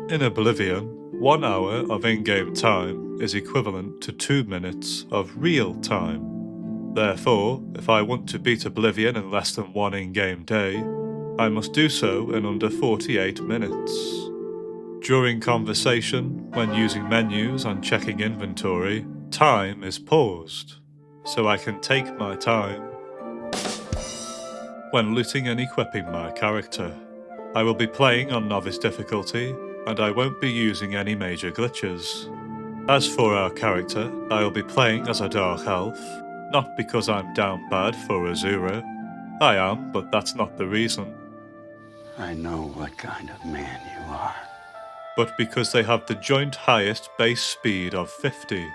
In Oblivion, 1 hour of in-game time is equivalent to 2 minutes of real time. Therefore, if I want to beat Oblivion in less than 1 in-game day, I must do so in under 48 minutes. During conversation, when using menus and checking inventory, time is paused, so I can take my time. When looting and equipping my character, I will be playing on Novice difficulty, and I won't be using any major glitches. As for our character, I will be playing as a Dark Elf, not because I'm down bad for Azura. I am, but that's not the reason. I know what kind of man you are. But because they have the joint highest base speed of 50,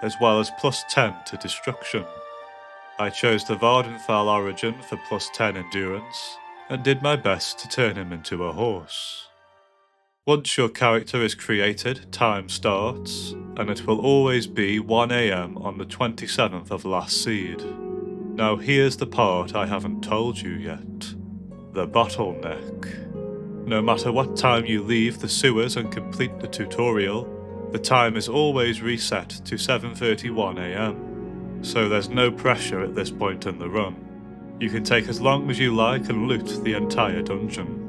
as well as plus 10 to destruction. I chose the Vardenfell origin for plus 10 endurance, and did my best to turn him into a horse. Once your character is created, time starts, and it will always be 1 AM on the 27th of last seed. Now here's the part I haven't told you yet. The Bottleneck. No matter what time you leave the sewers and complete the tutorial, the time is always reset to 7:31 AM, so there's no pressure at this point in the run. You can take as long as you like and loot the entire dungeon.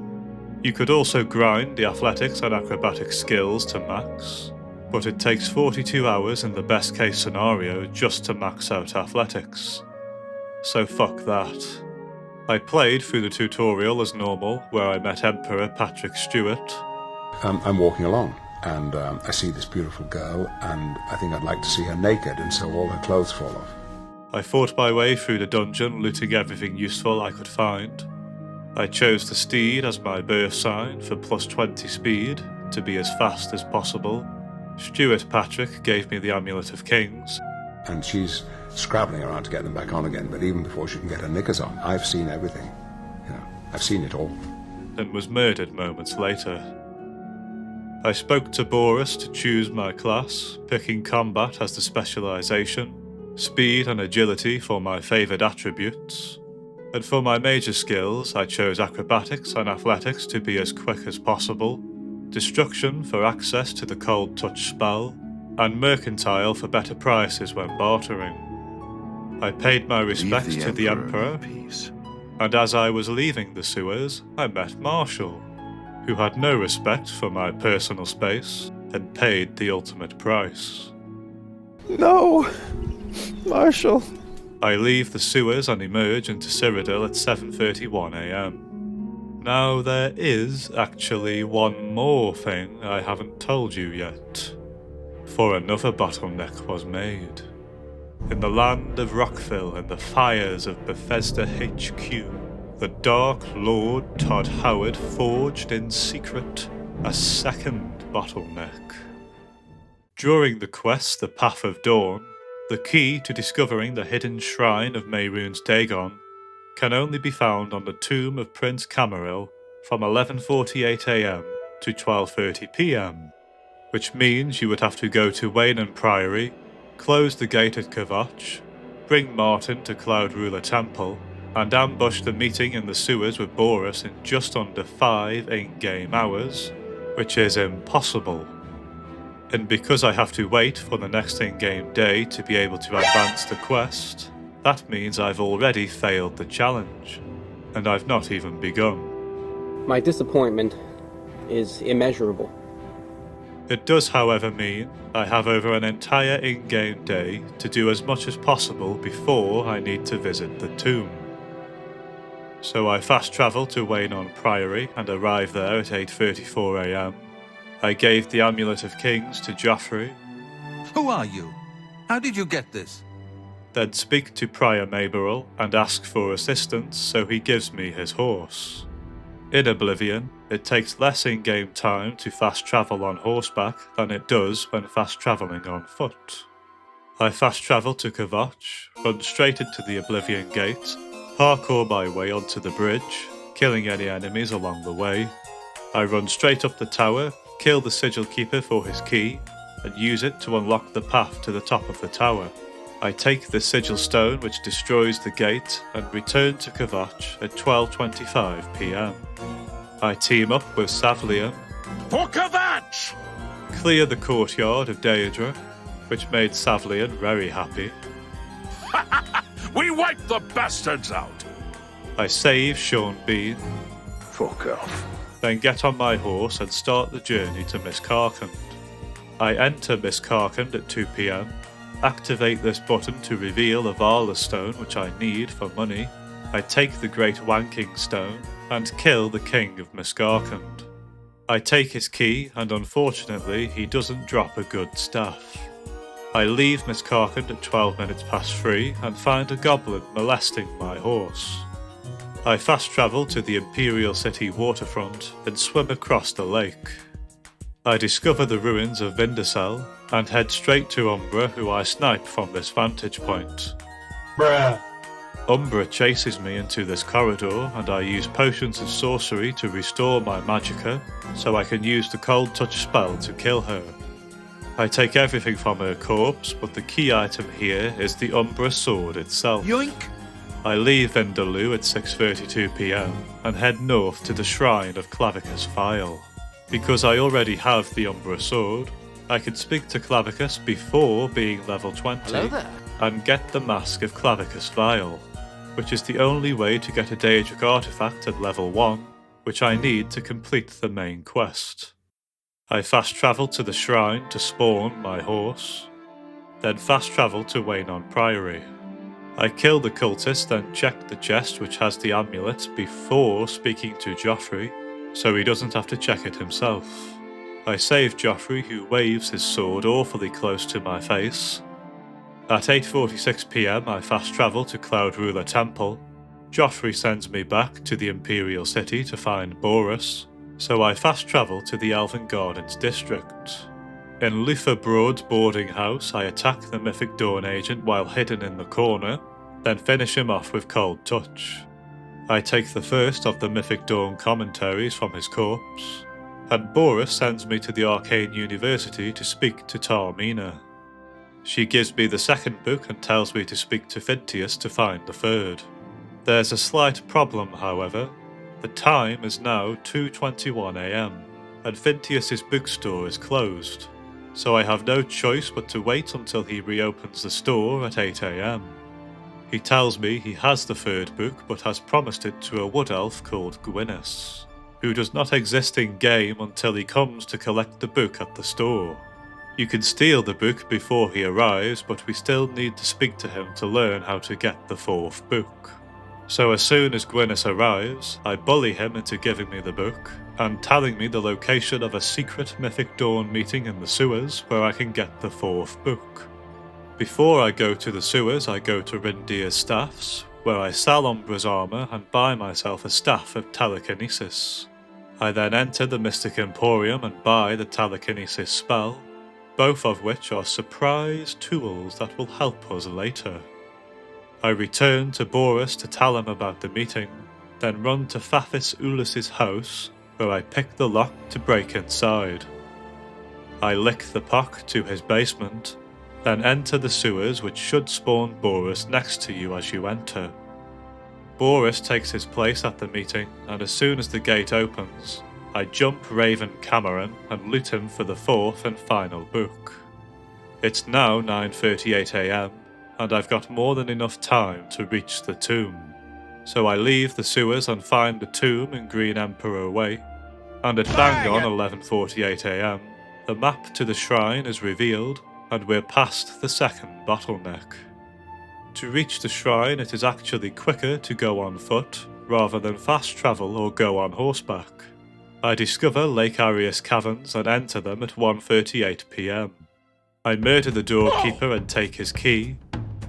You could also grind the athletics and acrobatics skills to max, but it takes 42 hours in the best case scenario just to max out athletics. So fuck that. I played through the tutorial as normal, where I met Emperor Patrick Stewart. I'm walking along, and I see this beautiful girl, and I think I'd like to see her naked, and so all her clothes fall off. I fought my way through the dungeon, looting everything useful I could find. I chose the steed as my birth sign for plus 20 speed, to be as fast as possible. Stuart Patrick gave me the Amulet of Kings. And she's scrabbling around to get them back on again, but even before she can get her knickers on, I've seen everything. I've seen it all. And was murdered moments later. I spoke to Boris to choose my class, picking combat as the specialisation, speed and agility for my favoured attributes. And for my major skills, I chose acrobatics and athletics to be as quick as possible, destruction for access to the cold touch spell, and mercantile for better prices when bartering. I paid my respects to the Emperor, and as I was leaving the sewers, I met Marshall, who had no respect for my personal space and paid the ultimate price. No! Marshall! I leave the sewers and emerge into Cyrodiil at 7:31 AM. Now there is actually one more thing I haven't told you yet. For another bottleneck was made. In the land of Rockville and the fires of Bethesda HQ, the Dark Lord Todd Howard forged in secret a second bottleneck. During the quest The Path of Dawn, the key to discovering the hidden shrine of Mehrunes Dagon can only be found on the tomb of Prince Camaril from 11:48 AM to 12:30 PM, which means you would have to go to Weynon Priory, close the gate at Kvatch, bring Martin to Cloud Ruler Temple, and ambush the meeting in the sewers with Boris in just under 5 in-game hours, which is impossible. And because I have to wait for the next in-game day to be able to advance the quest, that means I've already failed the challenge, and I've not even begun. My disappointment is immeasurable. It does, however, mean I have over an entire in-game day to do as much as possible before I need to visit the tomb. So I fast travel to Weynon Priory and arrive there at 8:34 AM. I gave the Amulet of Kings to Joffrey. Who are you? How did you get this? Then speak to Prior Maberel and ask for assistance, so he gives me his horse. In Oblivion, it takes less in-game time to fast travel on horseback than it does when fast travelling on foot. I fast travel to Kvatch, run straight into the Oblivion Gate, parkour my way onto the bridge, killing any enemies along the way. I run straight up the tower, kill the Sigil Keeper for his key, and use it to unlock the path to the top of the tower. I take the Sigil Stone which destroys the gate and return to Kvatch at 12:25 PM. I team up with Savlian For Kvatch! Kvatch! Clear the courtyard of Daedra, which made Savlian very happy. We wiped the bastards out! I save Sean Bean, Fuck off. then get on my horse and start the journey to Miscarcand. I enter Miscarcand at 2 PM, activate this button to reveal a Vala stone which I need for money. I take the Great Wanking Stone and kill the King of Miscarcand. I take his key and unfortunately he doesn't drop a good staff. I leave Miscarcand at 12 minutes past 3 and find a goblin molesting my horse. I fast travel to the Imperial City waterfront and swim across the lake. I discover the ruins of Vindicel and head straight to Umbra, who I snipe from this vantage point. Bruh. Umbra chases me into this corridor and I use potions of sorcery to restore my magicka so I can use the cold touch spell to kill her. I take everything from her corpse, but the key item here is the Umbra sword itself. Yoink! I leave Vindaloo at 6:32 PM and head north to the shrine of Clavicus Vile. Because I already have the Umbra sword, I can speak to Clavicus before being level 20 Hello there. and get the Mask of Clavicus Vile, which is the only way to get a Daedric artifact at level 1, which I need to complete the main quest. I fast travel to the shrine to spawn my horse, then fast travel to Weynon Priory. I kill the cultist, then check the chest which has the amulet before speaking to Joffrey, so he doesn't have to check it himself. I save Joffrey, who waves his sword awfully close to my face. At 8:46 PM I fast travel to Cloud Ruler Temple. Joffrey sends me back to the Imperial City to find Boris, so I fast travel to the Elven Gardens district. In Luther Broad's boarding house I attack the Mythic Dawn agent while hidden in the corner, then finish him off with Cold Touch. I take the first of the Mythic Dawn commentaries from his corpse, and Boris sends me to the Arcane University to speak to Tarmina. She gives me the second book and tells me to speak to Fintius to find the third. There's a slight problem, however. The time is now 2:21 AM, and Fintius's bookstore is closed, so I have no choice but to wait until he reopens the store at 8 AM. He tells me he has the third book but has promised it to a wood elf called Gwynnis, who does not exist in game until he comes to collect the book at the store. You can steal the book before he arrives, but we still need to speak to him to learn how to get the fourth book. So as soon as Gwynnis arrives, I bully him into giving me the book, and telling me the location of a secret Mythic Dawn meeting in the sewers where I can get the fourth book. Before I go to the sewers, I go to Rindir's staffs, where I sell Umbra's armour and buy myself a staff of telekinesis. I then enter the Mystic Emporium and buy the telekinesis spell, both of which are surprise tools that will help us later. I return to Boris to tell him about the meeting, then run to Fafis Ulis's house, where I pick the lock to break inside. I lick the pock to his basement, then enter the sewers, which should spawn Boris next to you as you enter. Boris takes his place at the meeting, and as soon as the gate opens, I jump Raven Cameron and loot him for the fourth and final book. It's now 9:38 AM, and I've got more than enough time to reach the tomb. So I leave the sewers and find the tomb in Green Emperor Way, and at bang on 11:48 AM, the map to the shrine is revealed, and we're past the second bottleneck. To reach the shrine, it is actually quicker to go on foot, rather than fast travel or go on horseback. I discover Lake Arius Caverns and enter them at 1:38 PM. I murder the doorkeeper and take his key.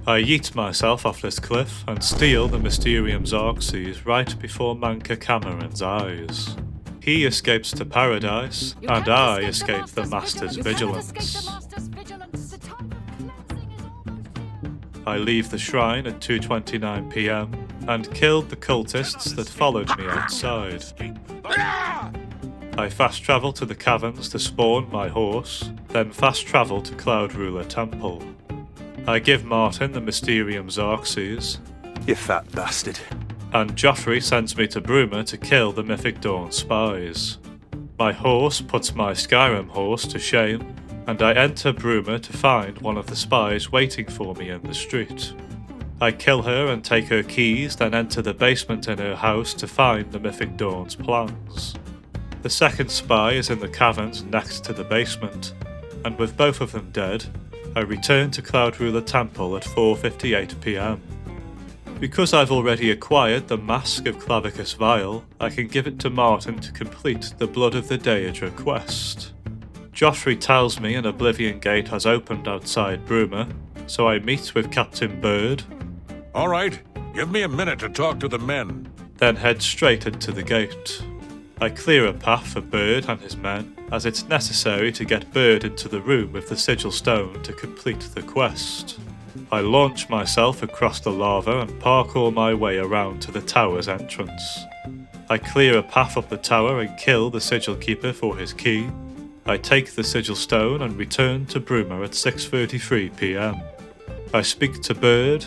I yeet myself off this cliff and steal the Mysterium Xarxes right before Manka Cameron's eyes. He escapes to paradise, and I escape the Master's Vigilance. I leave the shrine at 2:29 PM and killed the cultists that followed me outside. I fast travel to the caverns to spawn my horse, then fast travel to Cloud Ruler Temple. I give Martin the Mysterium Xarxes, You fat bastard. and Joffrey sends me to Bruma to kill the Mythic Dawn spies. My horse puts my Skyrim horse to shame, and I enter Bruma to find one of the spies waiting for me in the street. I kill her and take her keys, then enter the basement in her house to find the Mythic Dawn's plans. The second spy is in the caverns next to the basement, and with both of them dead, I return to Cloud Ruler Temple at 4:58 PM. Because I've already acquired the Mask of Clavicus Vile, I can give it to Martin to complete the Blood of the Deidre quest. Joffrey tells me an Oblivion Gate has opened outside Bruma, so I meet with Captain Bird. All right, give me a minute to talk to the men. Then head straight into the gate. I clear a path for Bird and his men, as it's necessary to get Bird into the room with the sigil stone to complete the quest. I launch myself across the lava and parkour my way around to the tower's entrance. I clear a path up the tower and kill the sigil keeper for his key. I take the sigil stone and return to Bruma at 6:33 PM. I speak to Bird.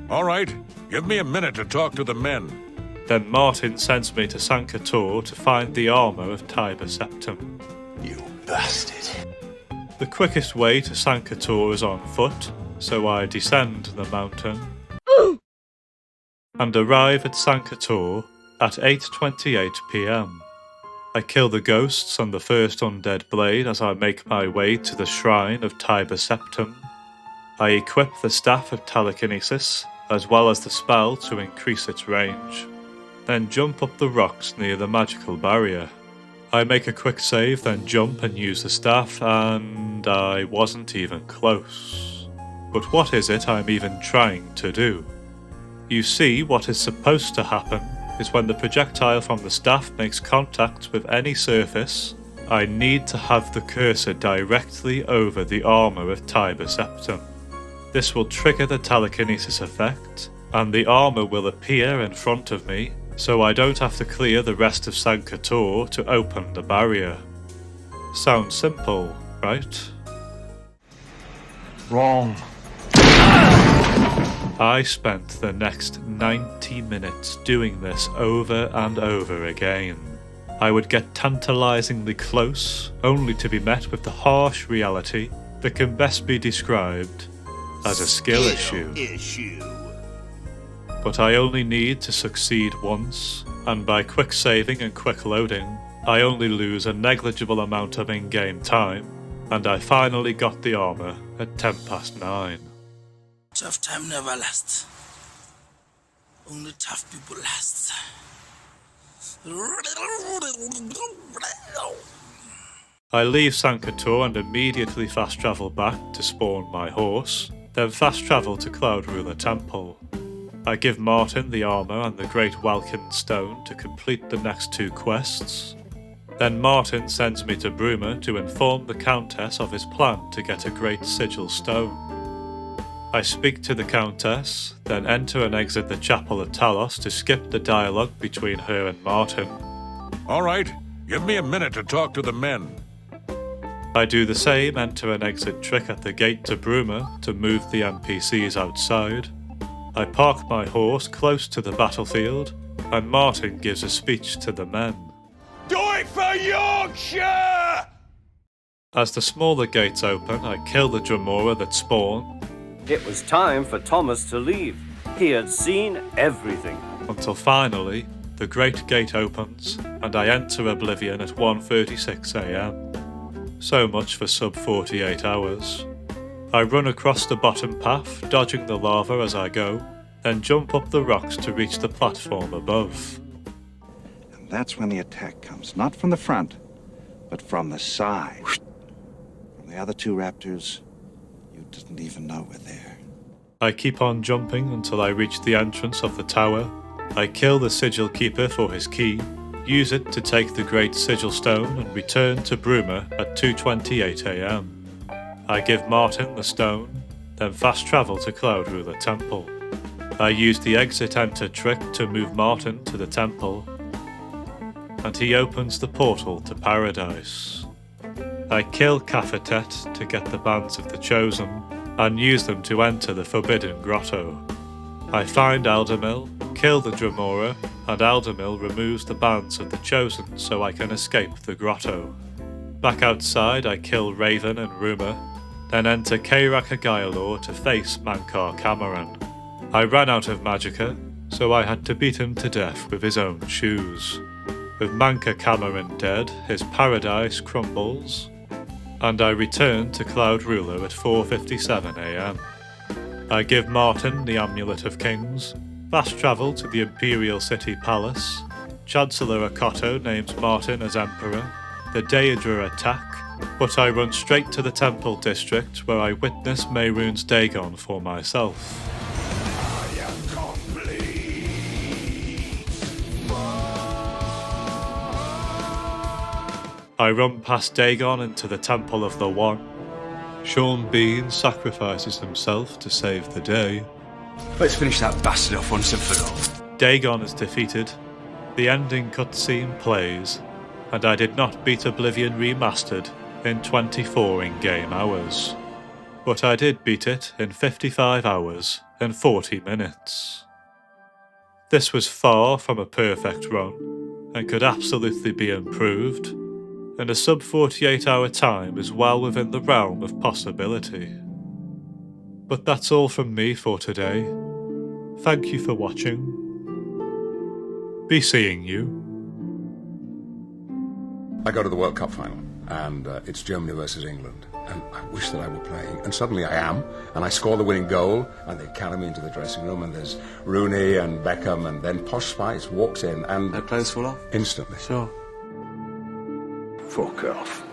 All right, give me a minute to talk to the men. Then Martin sends me to Sancre Tor to find the armour of Tiber Septim. You bastard. The quickest way to Sancre Tor is on foot, so I descend the mountain and arrive at Sancre Tor at 8:28 PM. I kill the ghosts and the first undead blade as I make my way to the shrine of Tiber Septim. I equip the staff of telekinesis, as well as the spell to increase its range, then jump up the rocks near the magical barrier. I make a quick save, then jump and use the staff, and I wasn't even close. But what is it I'm even trying to do? You see, what is supposed to happen is when the projectile from the staff makes contact with any surface, I need to have the cursor directly over the armour of Tiber Septim. This will trigger the telekinesis effect, and the armour will appear in front of me, so I don't have to clear the rest of Sancre Tor to open the barrier. Sounds simple, right? Wrong. I spent the next 90 minutes doing this over and over again. I would get tantalisingly close, only to be met with the harsh reality that can best be described as a skill issue. But I only need to succeed once, and by quick saving and quick loading, I only lose a negligible amount of in-game time, and I finally got the armour at 9:10. Tough time never lasts. Only tough people last. I leave Sancre Tor and immediately fast travel back to spawn my horse, then fast travel to Cloud Ruler Temple. I give Martin the armour and the Great Welkin Stone to complete the next two quests. Then Martin sends me to Bruma to inform the Countess of his plan to get a Great Sigil Stone. I speak to the Countess, then enter and exit the Chapel of Talos to skip the dialogue between her and Martin. All right, give me a minute to talk to the men. I do the same enter and exit trick at the gate to Bruma to move the NPCs outside. I park my horse close to the battlefield, and Martin gives a speech to the men. Do it for Yorkshire! As the smaller gates open, I kill the Dremora that spawn. It was time for Thomas to leave. He had seen everything. Until finally, the Great Gate opens, and I enter Oblivion at 1:36 AM. So much for sub 48 hours. I run across the bottom path, dodging the lava as I go, then jump up the rocks to reach the platform above. And that's when the attack comes, not from the front, but from the side. From the other two raptors, you didn't even know were there. I keep on jumping until I reach the entrance of the tower. I kill the sigil keeper for his key, use it to take the Great Sigil Stone and return to Bruma at 2:28 AM. I give Martin the stone, then fast travel to Cloud Ruler Temple. I use the exit-enter trick to move Martin to the temple, and he opens the portal to paradise. I kill Kvatch to get the bands of the Chosen, and use them to enter the Forbidden Grotto. I find Eldermill, kill the Dremora, and Aldemil removes the bands of the Chosen so I can escape the grotto. Back outside I kill Raven and Bruma, then enter Caoirach Gaelor to face Mankar Cameron. I ran out of magicka, so I had to beat him to death with his own shoes. With Mankar Cameron dead, his paradise crumbles, and I return to Cloud Ruler at 4:57 AM. I give Martin the Amulet of Kings, fast travel to the Imperial City Palace, Chancellor Akoto names Martin as Emperor, the Daedra attack, but I run straight to the Temple District where I witness Mehrunes Dagon for myself. I run past Dagon into the Temple of the One. Sean Bean sacrifices himself to save the day. Let's finish that bastard off once and for all. Dagon is defeated, the ending cutscene plays, and I did not beat Oblivion Remastered in 24 in-game hours. But I did beat it in 55 hours and 40 minutes. This was far from a perfect run, and could absolutely be improved, and a sub 48 hour time is well within the realm of possibility. But that's all from me for today. Thank you for watching. Be seeing you. I go to the World Cup final, and it's Germany versus England, and I wish that I were playing, and suddenly I am, and I score the winning goal, and they carry me into the dressing room, and there's Rooney and Beckham, and then Posh Spice walks in, and... Their clothes fall off? Instantly. Sure. Fuck off.